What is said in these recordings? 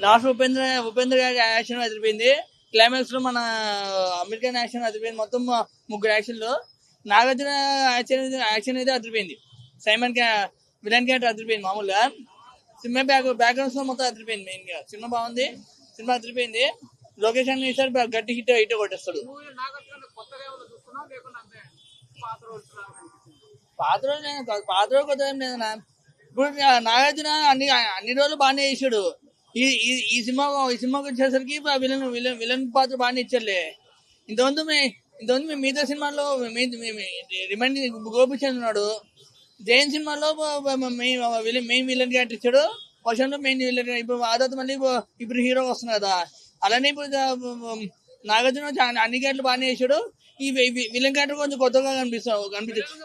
Last Upendra గారి action అదిరిపోయింది. Climax లో మన అమెరికన్ యాక్షన్ అదిరిపోయింది. మొత్తం ముగ్గురు యాక్షన్ లో నాగార్జున యాక్షన్ అయితే అదిరిపోయింది. సైమన్ విలన్ క్యారెక్టర్ అదిరిపోయింది. మామూలుగా సినిమా బ్యాక్గ్రౌండ్స్ లో మొత్తం అదిరిపోయింది. మెయిన్ గా సినిమా బాగుంది, సినిమా అదిరిపోయింది. లొకేషన్ ఇస్తారు, గట్టి హిట్ కొట్టేస్తాడు. పాత రోజు కొత్త ఏం లేదన్నా. ఇప్పుడు నాగార్జున అన్ని రోజులు బాగానే చేసాడు. ఈ సినిమాకి వచ్చేసరికి విలన్ పాత్ర బాగానే ఇచ్చారులే. ఇంతకుముందు మేము మిగతా సినిమాల్లో రిమైండ్ గోపిచంద్ ఉన్నాడు. జైన్ సినిమాలో మెయిన్ విలన్ క్యారెక్టర్ ఇచ్చాడు. వర్షంలో మెయిన్ విలన్. ఇప్పుడు ఆ తర్వాత మళ్ళీ ఇప్పుడు హీరో వస్తుంది కదా. అలానే ఇప్పుడు నాగార్జున అన్ని క్యారెక్టర్లు బాగానే చేశాడు. ఈ విలన్ క్యారెక్టర్ కొంచెం కొత్తగా కనిపించచ్చు.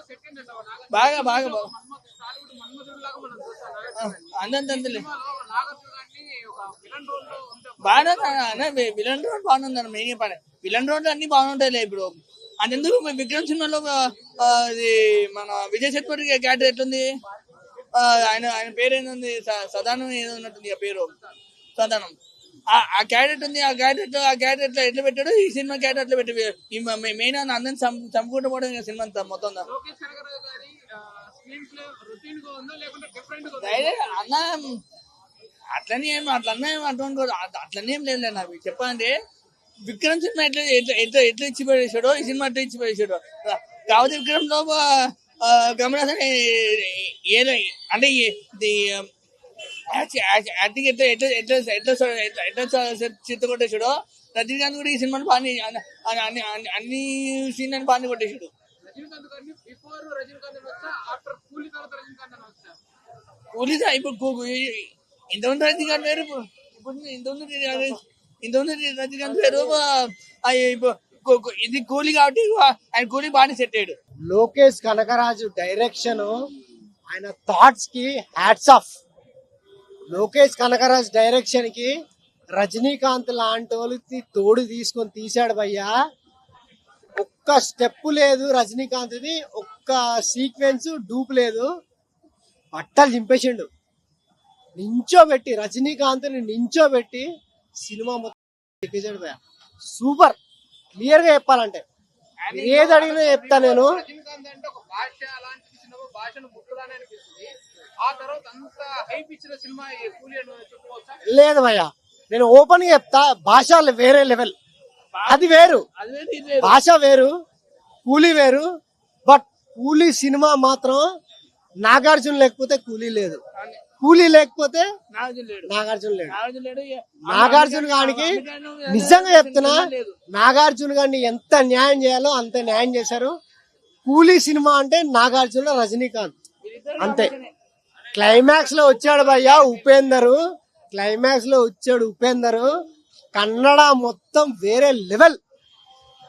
బాగా అంతలే బాగానే విలన్ రోడ్ బాగుంది. మెయిన్ పని విలన్ రోడ్ అన్ని బాగుంటాయిలే. ఇప్పుడు అంతెందుకు విక్రమ్ సినిమాలో ఇది మన విజయ్ సేతుపతి క్యారెక్టర్ ఎట్లుంది, ఆయన పేరు ఏంది, సదానం ఏదో ఉన్నట్టుంది. ఆ పేరు సదానం. ఆ క్యారెక్టర్ ఉంది. ఆ క్యారెక్టర్ ఎట్లా పెట్టాడు, ఈ సినిమా క్యారెక్టర్ ఎట్లా పెట్టాడు. మెయిన్ అందరిని చంపుకుంటూ పోవడం సినిమా అంతా మొత్తం. అన్న అట్లనే ఏం లేదు నాకు చెప్పాలంటే. విక్రమ్ సినిమా ఎట్లా ఇచ్చి పడేసాడో ఈ సినిమా ఎట్లా ఇచ్చి పడేసాడు. కాకపోతే విక్రమ్ లో కమల్ అంటే యాక్టింగ్ ఎట్లా చిత్త కొట్టేసాడు. రజనీకాంత్ కూడా ఈ సినిమాని బాగా అన్ని సీన్ బాగా కొట్టేసాడు. కూలీ ఇప్పుడు ఇంతమంది రజనీకాంత్ వేరు, ఇంతమంది రజనీకాంత్ వేరు. ఇది కూలీ కాబట్టి ఆయన కూలీ బాగానే సెట్ అయ్యాడు. లోకేష్ కనకరాజు డైరెక్షన్, ఆయన థాట్స్ కి hats off. Lokesh Kanagaraj direction కి రజనీకాంత్ లాంటి వాళ్ళకి తోడు తీసుకొని తీశాడు భయ్యా. ఒక్క స్టెప్ లేదు రజనీకాంత్ది, ఒక్క సీక్వెన్స్ డూప్ లేదు. బట్టలు చింపేసిండు. నించోబెట్టి రజనీకాంత్ నించోబెట్టి సినిమా మొత్తం భయ్యా. సూపర్. క్లియర్ గా చెప్పాలంటే ఏది అడిగినా చెప్తా నేను. లేదు భయ్యా, నేను ఓపెన్ గా చెప్తా. భాష వేరే లెవెల్, అది వేరు. భాష వేరు, కూలీ వేరు. బట్ కూలీ సినిమా మాత్రం నాగార్జున లేకపోతే కూలీ లేదు, కూలీ లేకపోతే నాగార్జున లేడు. నాగార్జున గారికి నిజంగా చెప్తున్నా, నాగార్జున గారిని ఎంత న్యాయం చేయాలో అంత న్యాయం చేశారు. కూలీ సినిమా అంటే నాగార్జున, రజనీకాంత్ అంతే. క్లైమాక్స్ లో వచ్చాడు భయ్యా ఉపేందర్. క్లైమాక్స్ లో వచ్చాడు ఉపేందర్. కన్నడ మొత్తం వేరే లెవెల్.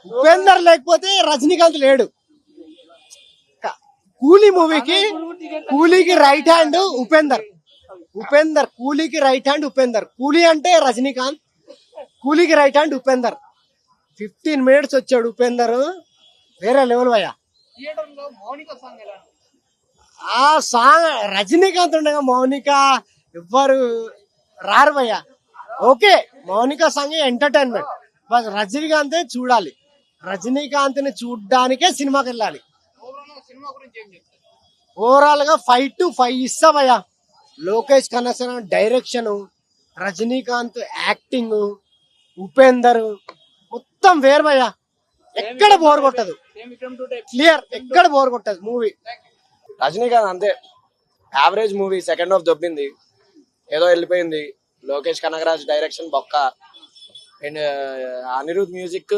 ఉపేందర్ లేకపోతే రజనీకాంత్ లేడు. కూలీ మూవీకి కూలీకి రైట్ హ్యాండ్ ఉపేందర్. కూలీకి రైట్ హ్యాండ్ ఉపేందర్. కూలీ అంటే రజనీకాంత్, కూలీకి రైట్ హ్యాండ్ ఉపేందర్. 15 minutes వచ్చాడు ఉపేందర్. వేరే లెవెల్ భయ్యా. ఆ సాంగ్ రజనీకాంత్ ఉండగా మౌనిక ఎవ్వరు రారు భయ్యా. Okay, Monica song entertainment, but రజనీకాంతే చూడాలి. రజనీకాంత్ ని చూడ్డానికే సినిమాకి వెళ్ళాలి. ఓవరాల్ గా 5 to 5 ఇస్తా భయ్యా. లోకేష్ కనకరాజు డైరెక్షన్, రజనీకాంత్ యాక్టింగ్, ఉపేందర్ మొత్తం వేరు భయ్యా. ఎక్కడ బోర్ కొట్టదు. క్లియర్, ఎక్కడ బోర్ కొట్టదు మూవీ. రజనీకాంత్ అంతే యావరేజ్ మూవీ. సెకండ్ హాఫ్ దొబ్బింది, ఏదో వెళ్ళిపోయింది. లోకేష్ కనకరాజ్ డైరెక్షన్ బొక్క. And Anirudh music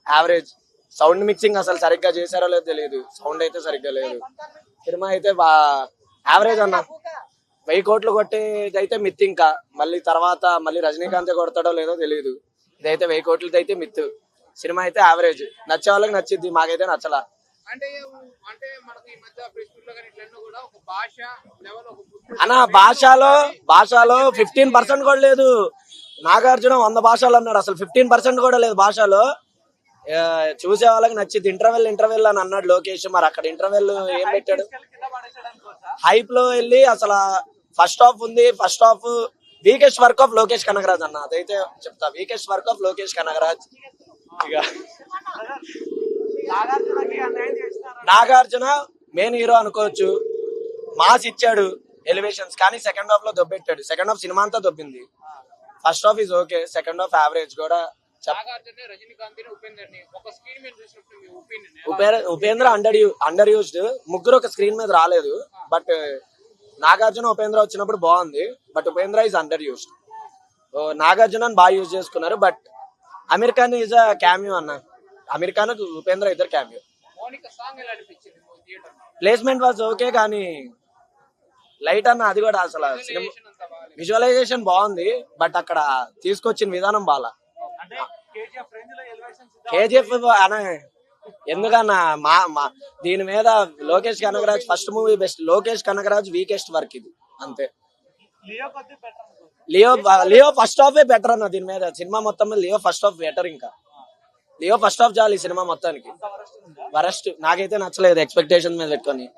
average. Sound mixing అసలు సరిగ్గా చేశారో లేదో తెలియదు. సౌండ్ అయితే సరిగ్గా లేదు. సినిమా అయితే యావరేజ్ అన్న. 1000 కోట్లు కొట్టేది అయితే మిత్. ఇంకా మళ్ళీ తర్వాత మళ్ళీ రజనీకాంత్ కొడతాడో లేదో తెలియదు. ఇదైతే 1000 కోట్లది అయితే మిత్. సినిమా అయితే యావరేజ్. నచ్చే వాళ్ళకి నచ్చిద్ది, మాకైతే నచ్చలా. అన్న భాషలో 15% కూడా లేదు. నాగార్జున 100 భాషలు అన్నాడు, అసలు 15% కూడా లేదు భాషలో. చూసే వాళ్ళకి నచ్చింది. ఇంటర్వెల్ అని అన్నాడు లోకేష్. మరి అక్కడ ఇంటర్వెల్ ఏం పెట్టాడు? హైప్ లో వెళ్ళి అసలు ఫస్ట్ హాఫ్ ఉంది. First half weakest work of Lokesh Kanagaraj అన్న, అదైతే చెప్తా. Weakest work of Lokesh Kanagaraj. ఇక నాగార్జున మెయిన్ హీరో అనుకోవచ్చు, మాస్ ఇచ్చాడు ఎలివేషన్స్, కానీ సెకండ్ హాఫ్ లో దొబ్బెట్టాడు. సెకండ్ హాఫ్ సినిమా అంతా దొబ్బింది. First half is okay, second half average కూడా. Upendra underused. ముగ్గురు ఒక స్క్రీన్ మీద రాలేదు, బట్ నాగార్జున ఉపేంద్ర వచ్చినప్పుడు బాగుంది, but Upendra is underused. Nagarjuna బాగా యూజ్ చేసుకున్నారు, but Aamir Khan is a cameo అన్న. అమీర్ ఖాన్ ఉపేంద్ర ఇద్దరు క్యామియో. ప్లేస్మెంట్ వాజ్ ఓకే, కానీ లైట్ అన్న అది కూడా అసలు సినిమా విజువలైజేషన్ బాగుంది, బట్ అక్కడ తీసుకొచ్చిన విధానం బాగా. కేజీఎఫ్ అనే ఎందుకన్నా దీని మీద Lokesh Kanagaraj first movie best, Lokesh Kanagaraj weakest work ఇది అంతే. లియో ఫస్ట్ హాఫ్ బెటర్ అన్న. దీని మీద సినిమా మొత్తం మీద లియో ఫస్ట్ హాఫ్ బెటర్. ఇంకా లియో ఫస్ట్ హాఫ్ చాలు ఈ సినిమా మొత్తానికి. వరస్ట్ నాకైతే నచ్చలేదు ఎక్స్పెక్టేషన్ మీద పెట్టుకొని.